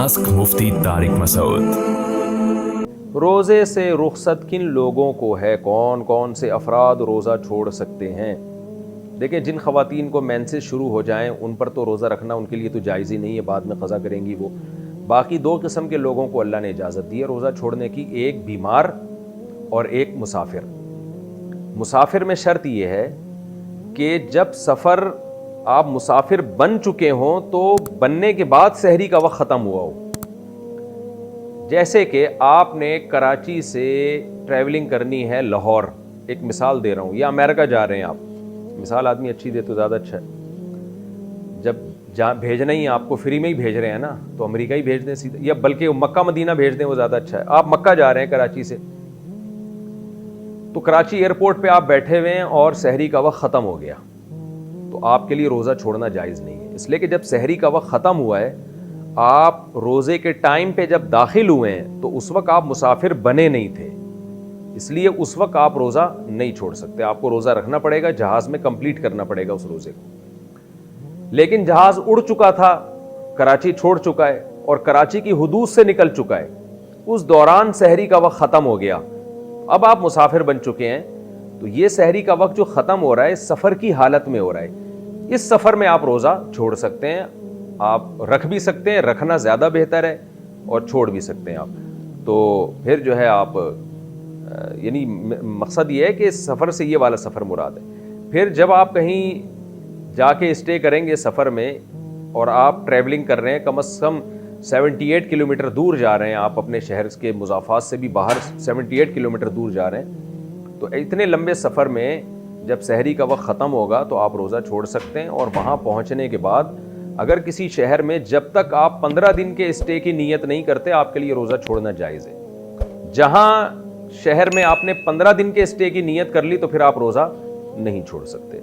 Ask मुफ्ती तारिक मसूद। रोज़े से रुखसत किन लोगों को है, कौन कौन से अफराद रोज़ा छोड़ सकते हैं? देखिए, जिन ख़वातीन को मेंसेस शुरू हो जाएं उन पर तो रोज़ा रखना उनके लिए तो जायज़ ही नहीं है, बाद में क़ज़ा करेंगी वो। बाकी दो किस्म के लोगों को अल्लाह ने इजाज़त दी है रोज़ा छोड़ने की, एक बीमार और एक मुसाफिर। मुसाफिर में शर्त ये है कि जब सफ़र आप मुसाफिर बन चुके हों तो बनने के बाद सहरी का वक्त ख़त्म हुआ हो। जैसे कि आपने कराची से ट्रैवलिंग करनी है लाहौर, एक मिसाल दे रहा हूँ, या अमेरिका जा रहे हैं आप, मिसाल आदमी अच्छी दे तो ज़्यादा अच्छा है। जब जहाँ भेजना ही आपको फ्री में ही भेज रहे हैं ना, तो अमेरिका ही भेज दें सीधा, या बल्कि मक्का मदीना भेज दें, वो ज़्यादा अच्छा है। आप मक्का जा रहे हैं कराची से, तो कराची एयरपोर्ट पे आप बैठे हुए हैं और सहरी का वक्त ख़त्म हो गया, तो आपके लिए रोज़ा छोड़ना जायज़ नहीं है। इसलिए कि जब सहरी का वक्त ख़त्म हुआ है, आप रोज़े के टाइम पे जब दाखिल हुए हैं तो उस वक्त आप मुसाफिर बने नहीं थे, इसलिए उस वक्त आप रोज़ा नहीं छोड़ सकते। आपको रोज़ा रखना पड़ेगा, जहाज़ में कंप्लीट करना पड़ेगा उस रोज़े को। लेकिन जहाज़ उड़ चुका था, कराची छोड़ चुका है और कराची की हुदूद से निकल चुका है, उस दौरान सहरी का वक्त ख़त्म हो गया, अब आप मुसाफिर बन चुके हैं, तो ये सहरी का वक्त जो ख़त्म हो रहा है सफ़र की हालत में हो रहा है, इस सफ़र में आप रोज़ा छोड़ सकते हैं। आप रख भी सकते हैं, रखना ज़्यादा बेहतर है, और छोड़ भी सकते हैं आप। तो फिर जो है आप यानी मकसद ये है कि सफ़र से ये वाला सफ़र मुराद है। फिर जब आप कहीं जाके स्टे करेंगे सफ़र में और आप ट्रैवलिंग कर रहे हैं, कम से कम 78 किलोमीटर दूर जा रहे हैं, आप अपने शहर के मुज़ाफ़ात से भी बाहर 78 किलोमीटर दूर जा रहे हैं, तो इतने लंबे सफ़र में जब सहरी का वक्त ख़त्म होगा तो आप रोज़ा छोड़ सकते हैं। और वहाँ पहुँचने के बाद अगर किसी शहर में जब तक आप 15 दिन के स्टे की नीयत नहीं करते, आपके लिए रोज़ा छोड़ना जायज़ है। जहाँ शहर में आपने 15 दिन के स्टे की नीयत कर ली तो फिर आप रोज़ा नहीं छोड़ सकते।